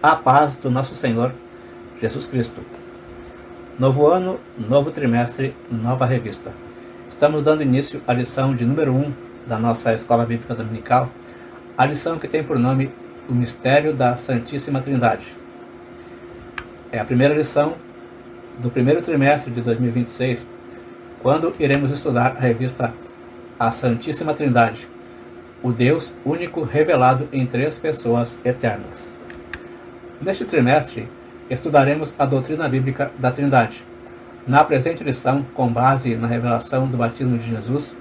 A paz do nosso Senhor Jesus Cristo. Novo ano, novo trimestre, nova revista. Estamos dando início à lição de número 1 da nossa Escola Bíblica Dominical, a lição que tem por nome O Mistério da Santíssima Trindade. É a primeira lição do primeiro trimestre de 2026, quando iremos estudar a revista A Santíssima Trindade, o Deus único revelado em três pessoas eternas. Neste trimestre, estudaremos a doutrina bíblica da Trindade. Na presente lição, com base na revelação do batismo de Jesus,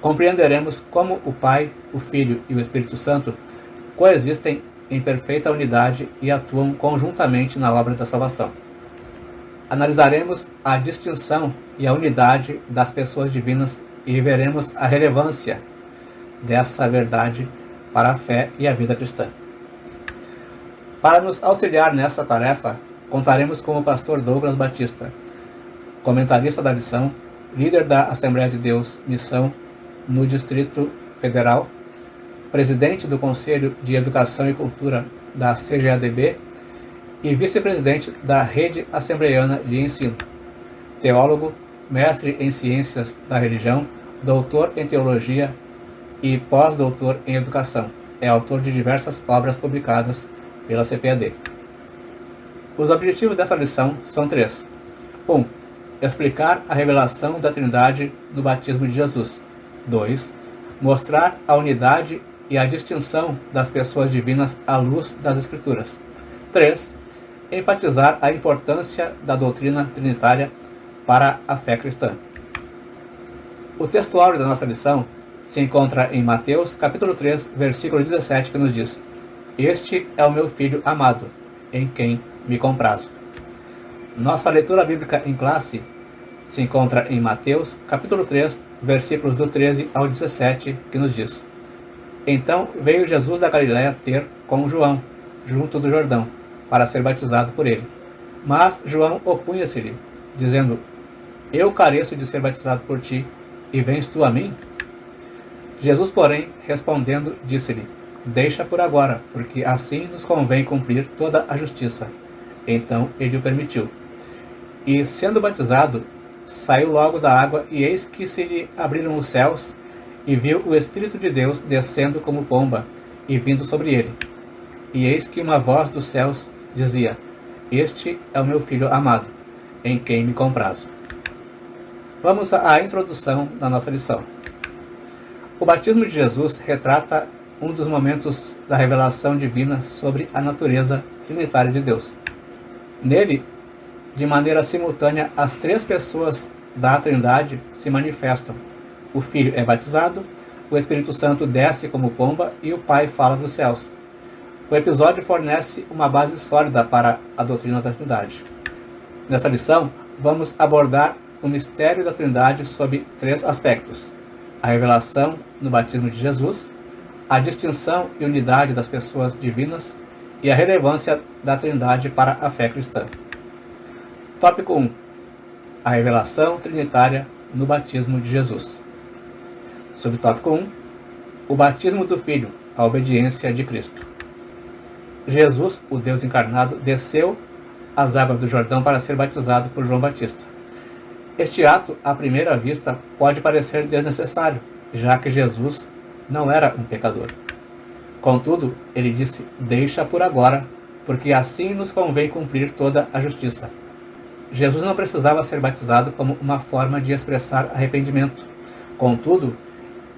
compreenderemos como o Pai, o Filho e o Espírito Santo coexistem em perfeita unidade e atuam conjuntamente na obra da salvação. Analisaremos a distinção e a unidade das pessoas divinas e veremos a relevância dessa verdade para a fé e a vida cristã. Para nos auxiliar nessa tarefa, contaremos com o pastor Douglas Batista, comentarista da lição, líder da Assembleia de Deus Missão no Distrito Federal, presidente do Conselho de Educação e Cultura da CGADB e vice-presidente da Rede Assembleiana de Ensino, teólogo, mestre em Ciências da Religião, doutor em Teologia e pós-doutor em Educação. É autor de diversas obras publicadas pela CPAD. Os objetivos dessa lição são três. 1. Explicar a revelação da Trindade no batismo de Jesus. 2. Mostrar a unidade e a distinção das pessoas divinas à luz das Escrituras. 3. Enfatizar a importância da doutrina trinitária para a fé cristã. O textuário da nossa lição se encontra em Mateus, capítulo 3, versículo 17, que nos diz: Este é o meu Filho amado, em quem me comprazo. Nossa leitura bíblica em classe se encontra em Mateus, capítulo 3, versículos do 13 ao 17, que nos diz: Então veio Jesus da Galiléia ter com João, junto do Jordão, para ser batizado por ele. Mas João opunha-se-lhe, dizendo: Eu careço de ser batizado por ti, e vens tu a mim? Jesus, porém, respondendo, disse-lhe: Deixa por agora, porque assim nos convém cumprir toda a justiça. Então ele o permitiu. E, sendo batizado, saiu logo da água, e eis que se lhe abriram os céus, e viu o Espírito de Deus descendo como pomba, e vindo sobre ele. E eis que uma voz dos céus dizia: Este é o meu Filho amado, em quem me comprazo. Vamos à introdução da nossa lição. O batismo de Jesus retrata um dos momentos da revelação divina sobre a natureza trinitária de Deus. Nele, de maneira simultânea, as três pessoas da Trindade se manifestam. O Filho é batizado, o Espírito Santo desce como pomba e o Pai fala dos céus. O episódio fornece uma base sólida para a doutrina da Trindade. Nesta lição, vamos abordar o mistério da Trindade sob três aspectos: a revelação no batismo de Jesus, a distinção e unidade das pessoas divinas e a relevância da Trindade para a fé cristã. Tópico 1. A revelação trinitária no batismo de Jesus. Subtópico 1. O batismo do Filho, a obediência de Cristo. Jesus, o Deus encarnado, desceu às águas do Jordão para ser batizado por João Batista. Este ato, à primeira vista, pode parecer desnecessário, já que Jesus não era um pecador. Contudo, ele disse: Deixa por agora, porque assim nos convém cumprir toda a justiça. Jesus não precisava ser batizado como uma forma de expressar arrependimento. Contudo,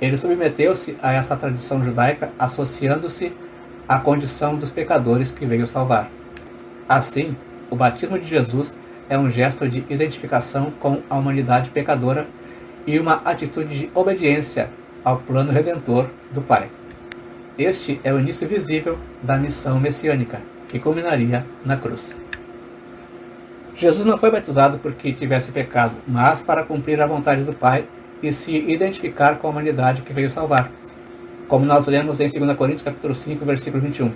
ele submeteu-se a essa tradição judaica, associando-se à condição dos pecadores que veio salvar. Assim, o batismo de Jesus é um gesto de identificação com a humanidade pecadora e uma atitude de obediência ao plano redentor do Pai. Este é o início visível da missão messiânica, que culminaria na cruz. Jesus não foi batizado porque tivesse pecado, mas para cumprir a vontade do Pai e se identificar com a humanidade que veio salvar. Como nós lemos em 2 Coríntios capítulo 5, versículo 21.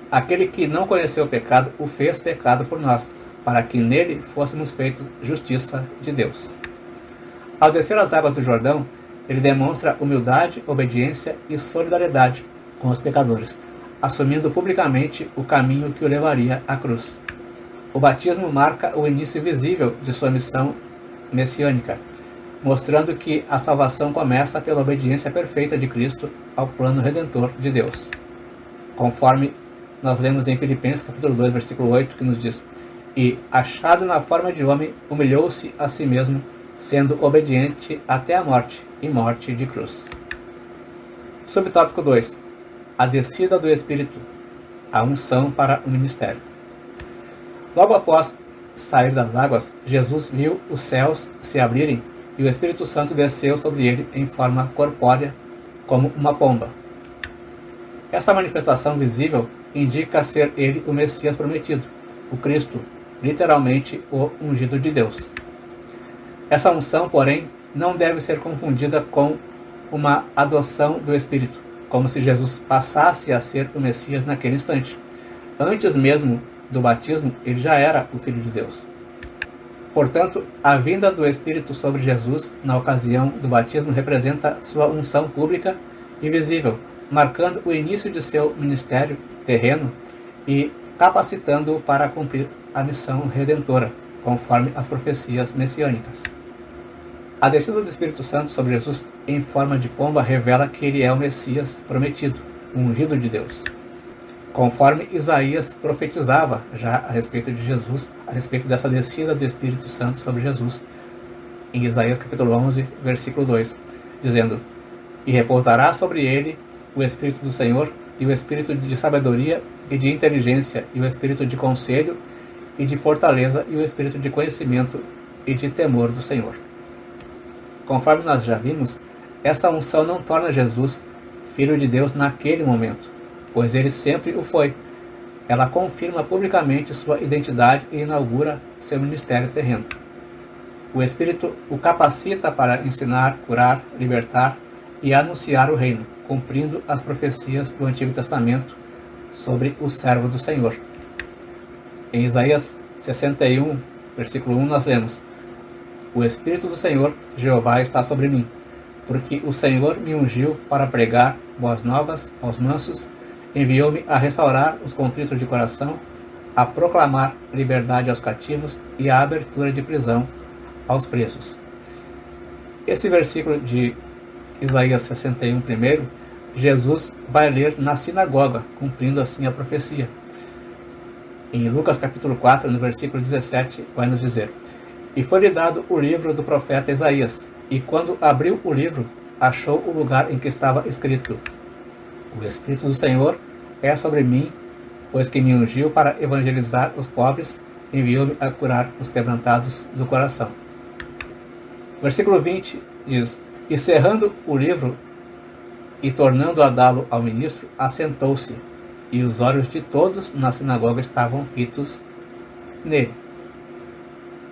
Aquele que não conheceu o pecado, o fez pecado por nós, para que nele fôssemos feitos justiça de Deus. Ao descer as águas do Jordão, ele demonstra humildade, obediência e solidariedade com os pecadores, assumindo publicamente o caminho que o levaria à cruz. O batismo marca o início visível de sua missão messiânica, mostrando que a salvação começa pela obediência perfeita de Cristo ao plano redentor de Deus. Conforme nós lemos em Filipenses capítulo 2, versículo 8, que nos diz: "E, achado na forma de homem, humilhou-se a si mesmo, sendo obediente até a morte, e morte de cruz." Subtópico 2. A descida do Espírito, a unção para o ministério. Logo após sair das águas, Jesus viu os céus se abrirem e o Espírito Santo desceu sobre ele em forma corpórea, como uma pomba. Essa manifestação visível indica ser ele o Messias prometido, o Cristo, literalmente o ungido de Deus. Essa unção, porém, não deve ser confundida com uma adoção do Espírito, como se Jesus passasse a ser o Messias naquele instante. Antes mesmo do batismo, ele já era o Filho de Deus. Portanto, a vinda do Espírito sobre Jesus na ocasião do batismo representa sua unção pública e visível, marcando o início de seu ministério terreno e capacitando-o para cumprir a missão redentora, conforme as profecias messiânicas. A descida do Espírito Santo sobre Jesus em forma de pomba revela que ele é o Messias prometido, o ungido de Deus. Conforme Isaías profetizava já a respeito de Jesus, a respeito dessa descida do Espírito Santo sobre Jesus, em Isaías capítulo 11, versículo 2, dizendo: "E repousará sobre ele o Espírito do Senhor, e o Espírito de sabedoria e de inteligência, e o Espírito de conselho e de fortaleza, e o Espírito de conhecimento e de temor do Senhor." Conforme nós já vimos, essa unção não torna Jesus Filho de Deus naquele momento, pois ele sempre o foi. Ela confirma publicamente sua identidade e inaugura seu ministério terreno. O Espírito o capacita para ensinar, curar, libertar e anunciar o reino, cumprindo as profecias do Antigo Testamento sobre o servo do Senhor. Em Isaías 61, versículo 1, nós lemos: "O Espírito do Senhor, Jeová, está sobre mim, porque o Senhor me ungiu para pregar boas novas aos mansos, enviou-me a restaurar os contritos de coração, a proclamar liberdade aos cativos e a abertura de prisão aos presos." Esse versículo de Isaías 61 primeiro, Jesus vai ler na sinagoga, cumprindo assim a profecia. Em Lucas capítulo 4, no versículo 17, vai nos dizer: "E foi-lhe dado o livro do profeta Isaías, e quando abriu o livro, achou o lugar em que estava escrito: O Espírito do Senhor é sobre mim, pois que me ungiu para evangelizar os pobres, enviou-me a curar os quebrantados do coração." Versículo 20 diz: "E cerrando o livro e tornando a dá-lo ao ministro, assentou-se, e os olhos de todos na sinagoga estavam fitos nele."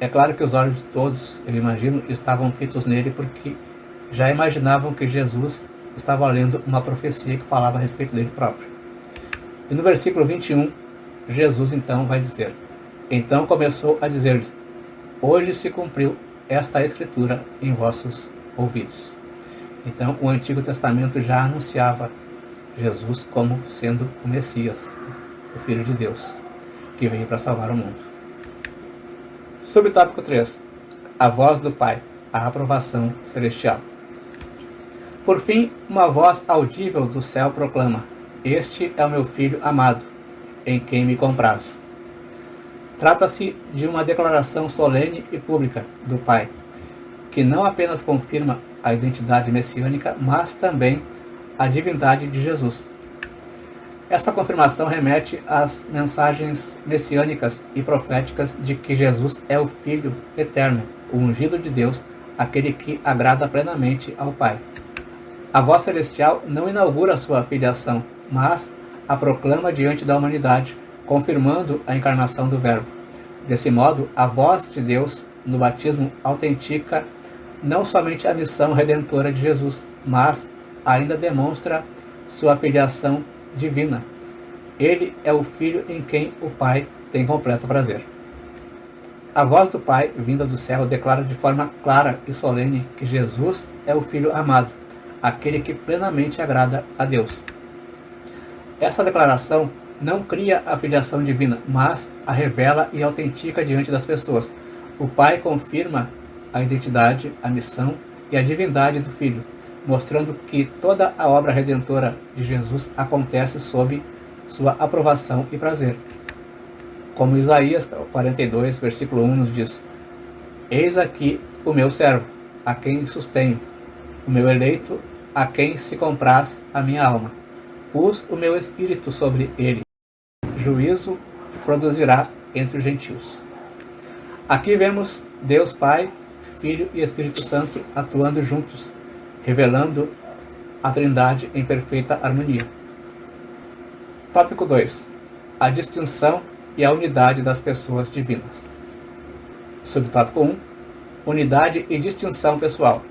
É claro que os olhos de todos, eu imagino, estavam fitos nele porque já imaginavam que Jesus estava lendo uma profecia que falava a respeito dele próprio. E no versículo 21, Jesus então vai dizer: "Então começou a dizer-lhes: Hoje se cumpriu esta escritura em vossos ouvidos." Então o Antigo Testamento já anunciava Jesus como sendo o Messias, o Filho de Deus, que veio para salvar o mundo. Subtópico 3. A voz do Pai, a aprovação celestial. Por fim, uma voz audível do céu proclama: "Este é o meu Filho amado, em quem me comprazo." Trata-se de uma declaração solene e pública do Pai, que não apenas confirma a identidade messiânica, mas também a divindade de Jesus. Essa confirmação remete às mensagens messiânicas e proféticas de que Jesus é o Filho eterno, o ungido de Deus, aquele que agrada plenamente ao Pai. A voz celestial não inaugura sua filiação, mas a proclama diante da humanidade, confirmando a encarnação do Verbo. Desse modo, a voz de Deus no batismo autentica não somente a missão redentora de Jesus, mas ainda demonstra sua filiação divina. Ele é o Filho em quem o Pai tem completo prazer. A voz do Pai, vinda do céu, declara de forma clara e solene que Jesus é o Filho amado, aquele que plenamente agrada a Deus. Essa declaração não cria a filiação divina, mas a revela e autentica diante das pessoas. O Pai confirma a identidade, a missão e a divindade do Filho, mostrando que toda a obra redentora de Jesus acontece sob sua aprovação e prazer. Como Isaías 42, versículo 1 nos diz: Eis aqui o meu servo, a quem sustenho, o meu eleito, a quem se compraz a minha alma. Pus o meu espírito sobre ele. Juízo produzirá entre os gentios. Aqui vemos Deus Pai, Filho e Espírito Santo atuando juntos, revelando a Trindade em perfeita harmonia. Tópico 2. A distinção e a unidade das pessoas divinas. Subtópico 1. Unidade e distinção pessoal.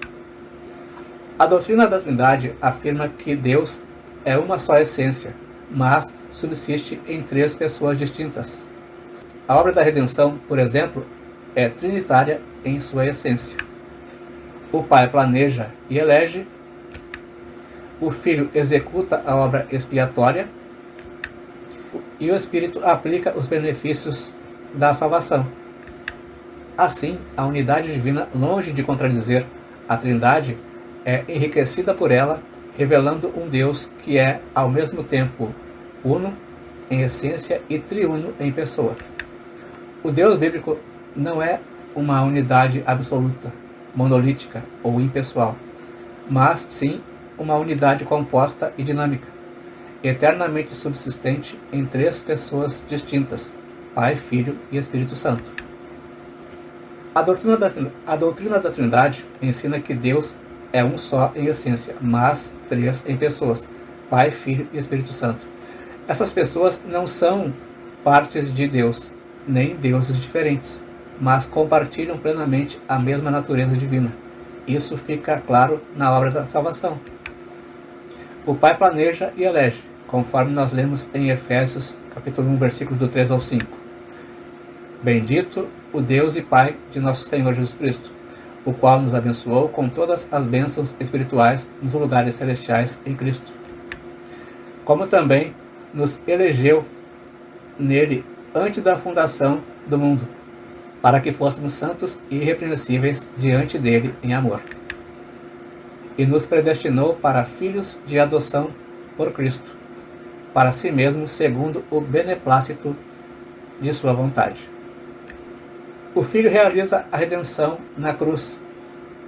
A doutrina da Trindade afirma que Deus é uma só essência, mas subsiste em 3 pessoas distintas. A obra da redenção, por exemplo, é trinitária em sua essência. O Pai planeja e elege, o Filho executa a obra expiatória e o Espírito aplica os benefícios da salvação. Assim, a unidade divina, longe de contradizer a Trindade, é enriquecida por ela, revelando um Deus que é, ao mesmo tempo, uno em essência e triuno em pessoa. O Deus bíblico não é uma unidade absoluta, monolítica ou impessoal, mas sim uma unidade composta e dinâmica, eternamente subsistente em 3 pessoas distintas, Pai, Filho e Espírito Santo. A doutrina da Trindade ensina que Deus é um só em essência, mas 3 em pessoas, Pai, Filho e Espírito Santo. Essas pessoas não são partes de Deus, nem deuses diferentes, mas compartilham plenamente a mesma natureza divina. Isso fica claro na obra da salvação. O Pai planeja e elege, conforme nós lemos em Efésios, capítulo 1, versículos do 3 ao 5. Bendito o Deus e Pai de nosso Senhor Jesus Cristo, o qual nos abençoou com todas as bênçãos espirituais nos lugares celestiais em Cristo. Como também nos elegeu nele antes da fundação do mundo, para que fôssemos santos e irrepreensíveis diante dele em amor. E nos predestinou para filhos de adoção por Cristo, para si mesmo segundo o beneplácito de sua vontade. O Filho realiza a redenção na cruz,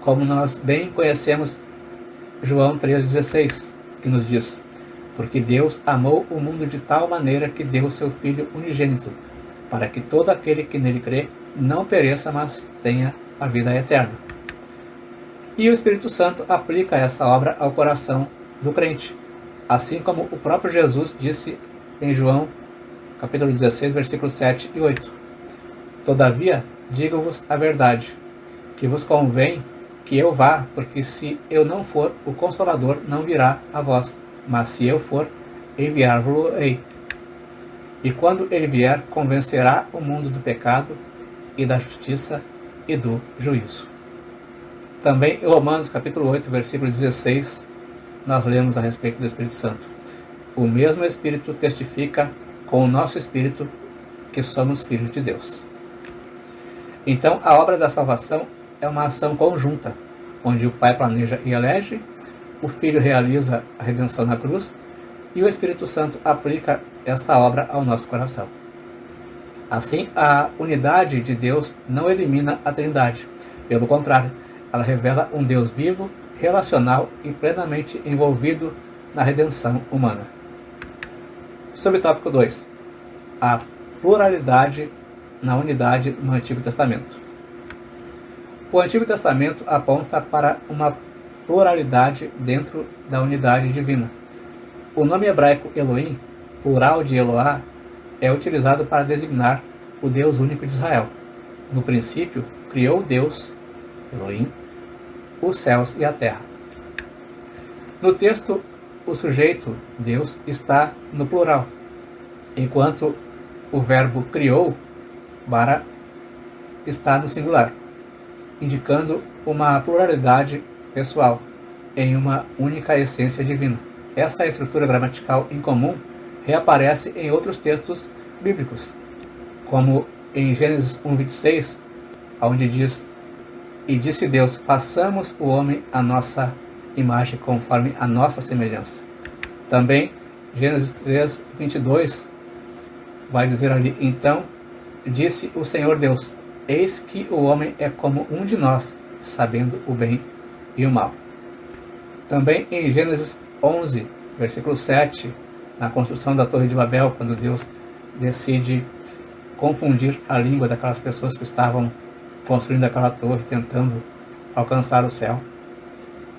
como nós bem conhecemos João 3,16, que nos diz: Porque Deus amou o mundo de tal maneira que deu o seu Filho unigênito, para que todo aquele que nele crê não pereça, mas tenha a vida eterna. E o Espírito Santo aplica essa obra ao coração do crente, assim como o próprio Jesus disse em João, capítulo 16, versículos 7 e 8. Todavia, digo-vos a verdade, que vos convém que eu vá, porque se eu não for, o Consolador não virá a vós, mas se eu for, enviar-vos-ei. E quando ele vier, convencerá o mundo do pecado e da justiça e do juízo. Também em Romanos capítulo 8, versículo 16, nós lemos a respeito do Espírito Santo. O mesmo Espírito testifica com o nosso Espírito que somos filhos de Deus. Então, a obra da salvação é uma ação conjunta, onde o Pai planeja e elege, o Filho realiza a redenção na cruz e o Espírito Santo aplica essa obra ao nosso coração. Assim, a unidade de Deus não elimina a Trindade. Pelo contrário, ela revela um Deus vivo, relacional e plenamente envolvido na redenção humana. Subtópico 2. A pluralidade na unidade no Antigo Testamento. O Antigo Testamento aponta para uma pluralidade dentro da unidade divina. O nome hebraico Elohim, plural de Eloá, é utilizado para designar o Deus único de Israel. No princípio, criou Deus, Elohim, os céus e a terra. No texto, o sujeito, Deus, está no plural, enquanto o verbo criou, bara, está no singular, indicando uma pluralidade pessoal em uma única essência divina. Essa estrutura gramatical incomum reaparece em outros textos bíblicos, como em Gênesis 1:26, onde diz: "E disse Deus, façamos o homem à nossa imagem, conforme a nossa semelhança." Também Gênesis 3:22 vai dizer ali: "Então disse o Senhor Deus, eis que o homem é como um de nós, sabendo o bem e o mal." Também em Gênesis 11, versículo 7, na construção da Torre de Babel, quando Deus decide confundir a língua daquelas pessoas que estavam construindo aquela torre, tentando alcançar o céu,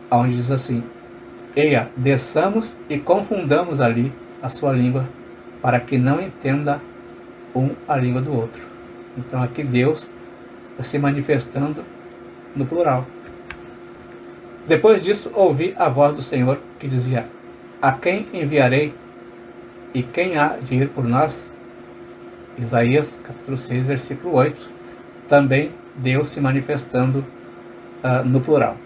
onde diz assim: "Eia, desçamos e confundamos ali a sua língua, para que não entenda um a língua do outro." Então aqui Deus se manifestando no plural. Depois disso ouvi a voz do Senhor que dizia: "A quem enviarei? E quem há de ir por nós?" Isaías capítulo 6, versículo 8. Também Deus se manifestando no plural.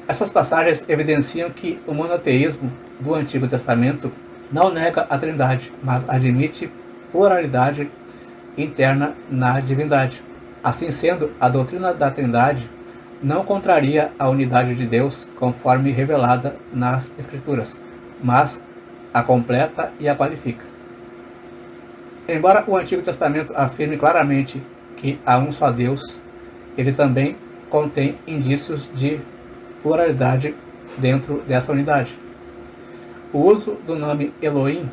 Essas passagens evidenciam que o monoteísmo do Antigo Testamento não nega a Trindade, mas admite pluralidade interna na divindade. Assim sendo, a doutrina da Trindade não contraria a unidade de Deus conforme revelada nas Escrituras, mas a completa e a qualifica. Embora o Antigo Testamento afirme claramente que há um só Deus, ele também contém indícios de pluralidade dentro dessa unidade. O uso do nome Elohim,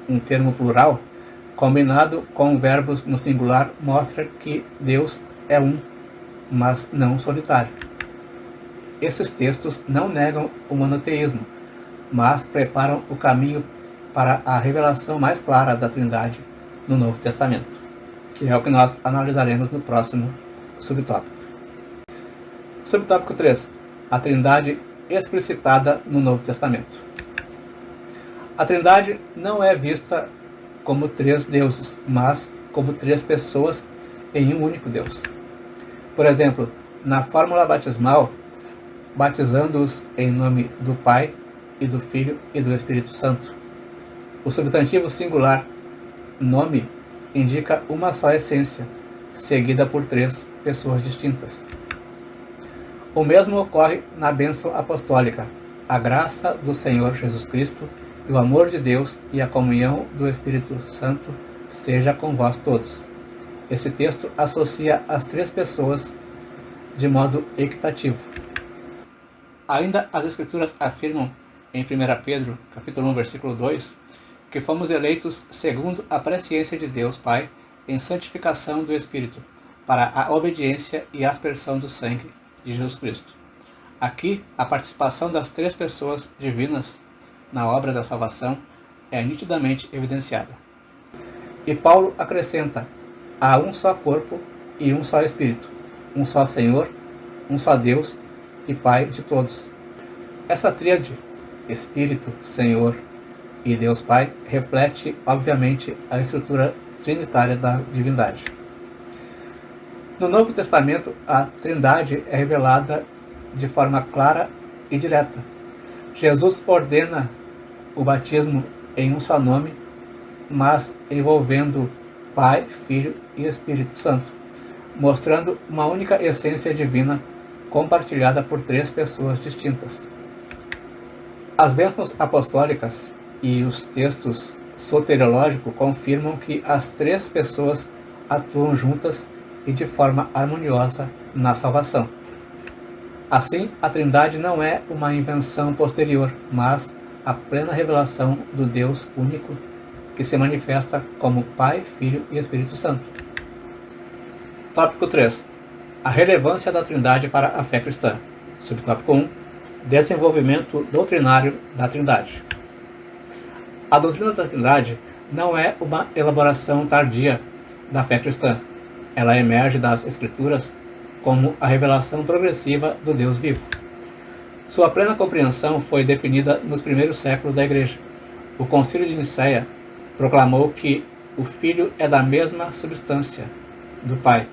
um termo plural, combinado com verbos no singular, mostra que Deus é um, mas não solitário. Esses textos não negam o monoteísmo, mas preparam o caminho para a revelação mais clara da Trindade no Novo Testamento, que é o que nós analisaremos no próximo subtópico. Subtópico 3. A Trindade explicitada no Novo Testamento. A Trindade não é vista como três deuses, mas como três pessoas em um único Deus. Por exemplo, na fórmula batismal, batizando-os em nome do Pai, e do Filho e do Espírito Santo. O substantivo singular nome indica uma só essência, seguida por três pessoas distintas. O mesmo ocorre na bênção apostólica: a graça do Senhor Jesus Cristo e o amor de Deus e a comunhão do Espírito Santo seja com vós todos. Esse texto associa as três pessoas de modo equitativo. Ainda as Escrituras afirmam em 1 Pedro, capítulo 1, versículo 2, que fomos eleitos segundo a presciência de Deus Pai em santificação do Espírito, para a obediência e aspersão do sangue de Jesus Cristo. Aqui, a participação das três pessoas divinas na obra da salvação é nitidamente evidenciada. E Paulo acrescenta: há um só corpo e um só Espírito, um só Senhor, um só Deus e Pai de todos. Essa tríade, Espírito, Senhor e Deus Pai, reflete, obviamente, a estrutura trinitária da divindade. No Novo Testamento, a Trindade é revelada de forma clara e direta. Jesus ordena o batismo em um só nome, mas envolvendo Pai, Filho e Espírito Santo, mostrando uma única essência divina compartilhada por três pessoas distintas. As bênçãos apostólicas e os textos soteriológicos confirmam que as três pessoas atuam juntas e de forma harmoniosa na salvação. Assim, a Trindade não é uma invenção posterior, mas a plena revelação do Deus único, que se manifesta como Pai, Filho e Espírito Santo. Tópico 3. A relevância da Trindade para a fé cristã. Subtópico 1. Desenvolvimento doutrinário da Trindade. A doutrina da Trindade não é uma elaboração tardia da fé cristã. Ela emerge das Escrituras como a revelação progressiva do Deus vivo. Sua plena compreensão foi definida nos primeiros séculos da Igreja. O Concílio de Nicéia proclamou que o Filho é da mesma substância do Pai,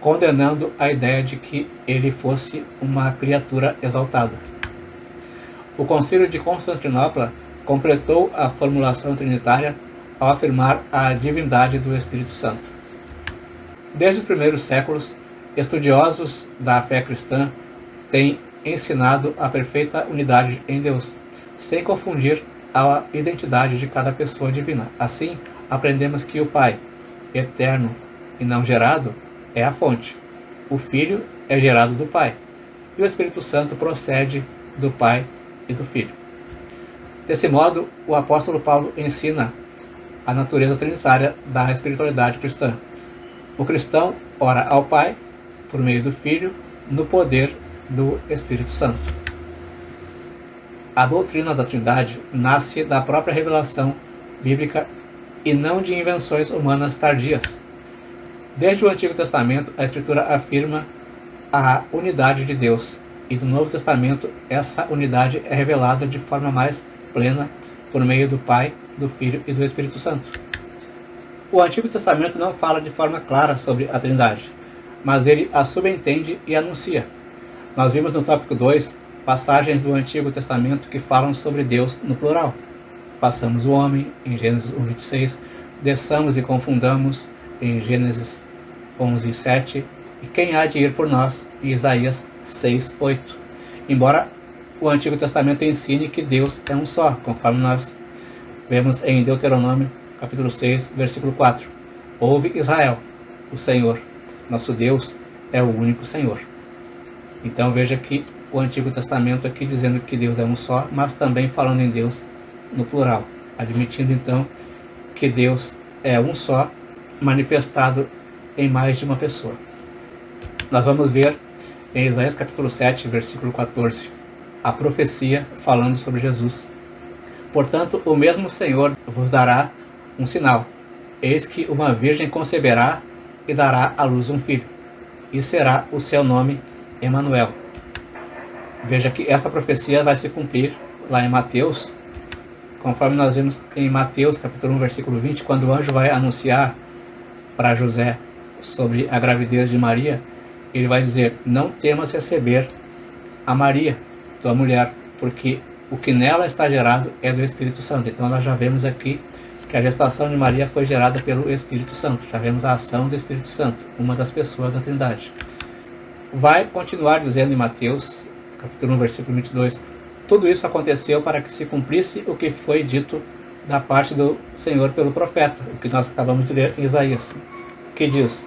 condenando a ideia de que ele fosse uma criatura exaltada. O Concílio de Constantinopla completou a formulação trinitária ao afirmar a divindade do Espírito Santo. Desde os primeiros séculos, estudiosos da fé cristã têm ensinado a perfeita unidade em Deus, sem confundir a identidade de cada pessoa divina. Assim, aprendemos que o Pai, eterno e não gerado, é a fonte. O Filho é gerado do Pai. E o Espírito Santo procede do Pai e do Filho. Desse modo, o apóstolo Paulo ensina a natureza trinitária da espiritualidade cristã. O cristão ora ao Pai, por meio do Filho, no poder do Espírito Santo. A doutrina da Trindade nasce da própria revelação bíblica e não de invenções humanas tardias. Desde o Antigo Testamento, a Escritura afirma a unidade de Deus, e do Novo Testamento essa unidade é revelada de forma mais plena por meio do Pai, do Filho e do Espírito Santo. O Antigo Testamento não fala de forma clara sobre a Trindade, mas ele a subentende e anuncia. Nós vimos no tópico 2 passagens do Antigo Testamento que falam sobre Deus no plural. Façamos o homem, em Gênesis 1:26, desçamos e confundamos, em Gênesis 11:7, e quem há de ir por nós, em Isaías 6:8. Embora o Antigo Testamento ensine que Deus é um só, conforme nós vemos em Deuteronômio, capítulo 6, versículo 4. Ouve Israel, o Senhor, nosso Deus, é o único Senhor. Então veja que o Antigo Testamento aqui dizendo que Deus é um só, mas também falando em Deus no plural, admitindo então que Deus é um só, manifestado em mais de uma pessoa. Nós vamos ver em Isaías capítulo 7, versículo 14, a profecia falando sobre Jesus. Portanto, o mesmo Senhor vos dará um sinal. Eis que uma virgem conceberá e dará à luz um filho, e será o seu nome Emanuel. Veja que esta profecia vai se cumprir lá em Mateus, conforme nós vemos em Mateus capítulo 1, versículo 20, quando o anjo vai anunciar para José sobre a gravidez de Maria, ele vai dizer: não temas receber a Maria, tua mulher, porque o que nela está gerado é do Espírito Santo. Então nós já vemos aqui que a gestação de Maria foi gerada pelo Espírito Santo. Já vemos a ação do Espírito Santo, uma das pessoas da Trindade. Vai continuar dizendo em Mateus, capítulo 1, versículo 22, tudo isso aconteceu para que se cumprisse o que foi dito da parte do Senhor pelo profeta, o que nós acabamos de ler em Isaías, que diz: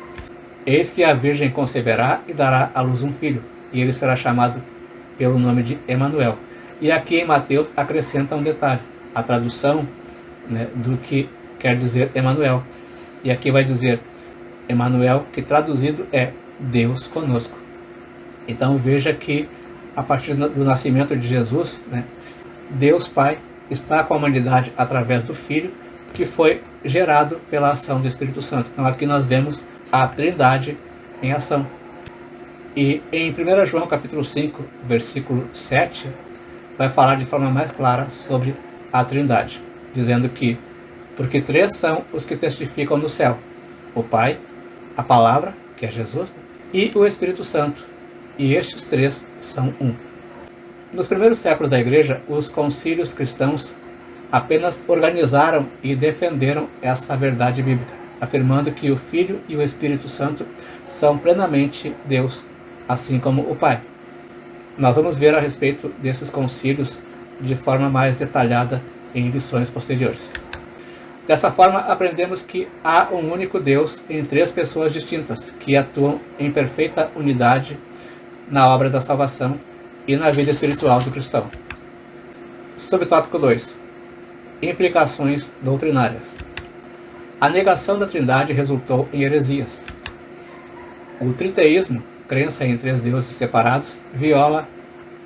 eis que a virgem conceberá e dará à luz um filho, e ele será chamado pelo nome de Emanuel. E aqui em Mateus acrescenta um detalhe, a tradução, do que quer dizer Emanuel. E aqui vai dizer Emanuel, que traduzido é Deus conosco. Então veja que a partir do nascimento de Jesus, Deus Pai está com a humanidade através do Filho, que foi gerado pela ação do Espírito Santo. Então aqui nós vemos a Trindade em ação. E em 1 João capítulo 5, versículo 7, vai falar de forma mais clara sobre a Trindade, dizendo que, porque três são os que testificam no céu: o Pai, a Palavra, que é Jesus, e o Espírito Santo, e estes três são um. Nos primeiros séculos da Igreja, os concílios cristãos apenas organizaram e defenderam essa verdade bíblica, afirmando que o Filho e o Espírito Santo são plenamente Deus, assim como o Pai. Nós vamos ver a respeito desses concílios de forma mais detalhada em lições posteriores. Dessa forma, aprendemos que há um único Deus em três pessoas distintas, que atuam em perfeita unidade na obra da salvação e na vida espiritual do cristão. Subtópico 2. Implicações doutrinárias. A negação da Trindade resultou em heresias. O triteísmo, crença em três deuses separados, viola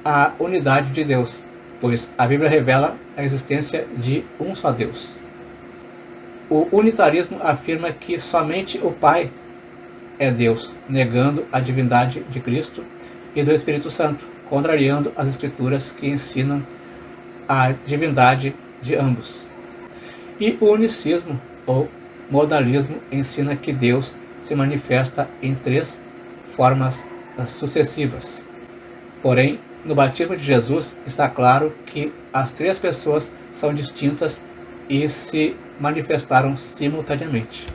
a unidade de Deus, pois a Bíblia revela a existência de um só Deus. O unitarismo afirma que somente o Pai é Deus, negando a divindade de Cristo e do Espírito Santo, contrariando as Escrituras que ensinam a divindade de ambos. E o unicismo, ou modalismo, ensina que Deus se manifesta em três formas sucessivas. Porém, no batismo de Jesus está claro que as três pessoas são distintas e se manifestaram simultaneamente.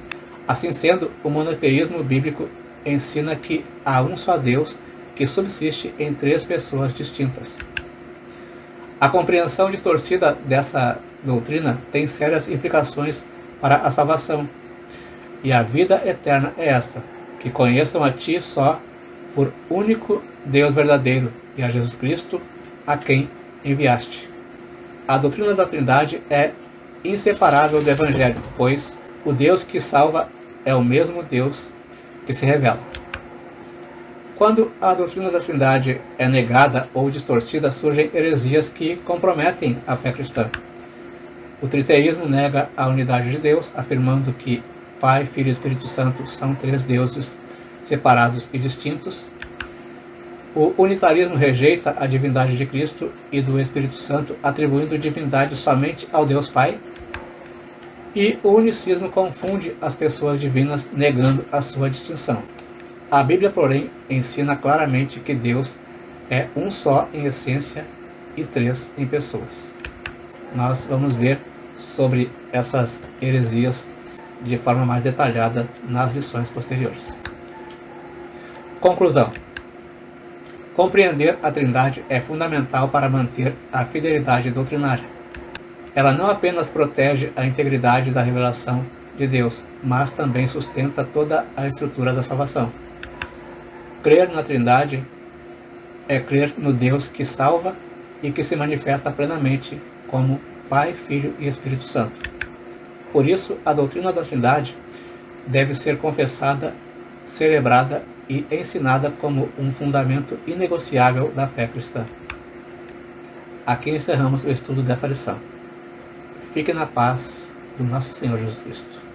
Assim sendo, o monoteísmo bíblico ensina que há um só Deus que subsiste em três pessoas distintas. A compreensão distorcida dessa doutrina tem sérias implicações para a salvação, e a vida eterna é esta, que conheçam a Ti só por único Deus verdadeiro e a Jesus Cristo, a quem enviaste. A doutrina da Trindade é inseparável do Evangelho, pois o Deus que salva é o mesmo Deus que se revela. Quando a doutrina da Trindade é negada ou distorcida, surgem heresias que comprometem a fé cristã. O triteísmo nega a unidade de Deus, afirmando que Pai, Filho e Espírito Santo são três deuses separados e distintos. O unitarismo rejeita a divindade de Cristo e do Espírito Santo, atribuindo divindade somente ao Deus Pai. E o unicismo confunde as pessoas divinas, negando a sua distinção. A Bíblia, porém, ensina claramente que Deus é um só em essência e três em pessoas. Nós vamos ver sobre essas heresias de forma mais detalhada nas lições posteriores. Conclusão. Compreender a Trindade é fundamental para manter a fidelidade doutrinária. Ela não apenas protege a integridade da revelação de Deus, mas também sustenta toda a estrutura da salvação. Crer na Trindade é crer no Deus que salva e que se manifesta plenamente como Pai, Filho e Espírito Santo. Por isso, a doutrina da Trindade deve ser confessada, celebrada e ensinada como um fundamento inegociável da fé cristã. Aqui encerramos o estudo desta lição. Fique na paz do nosso Senhor Jesus Cristo.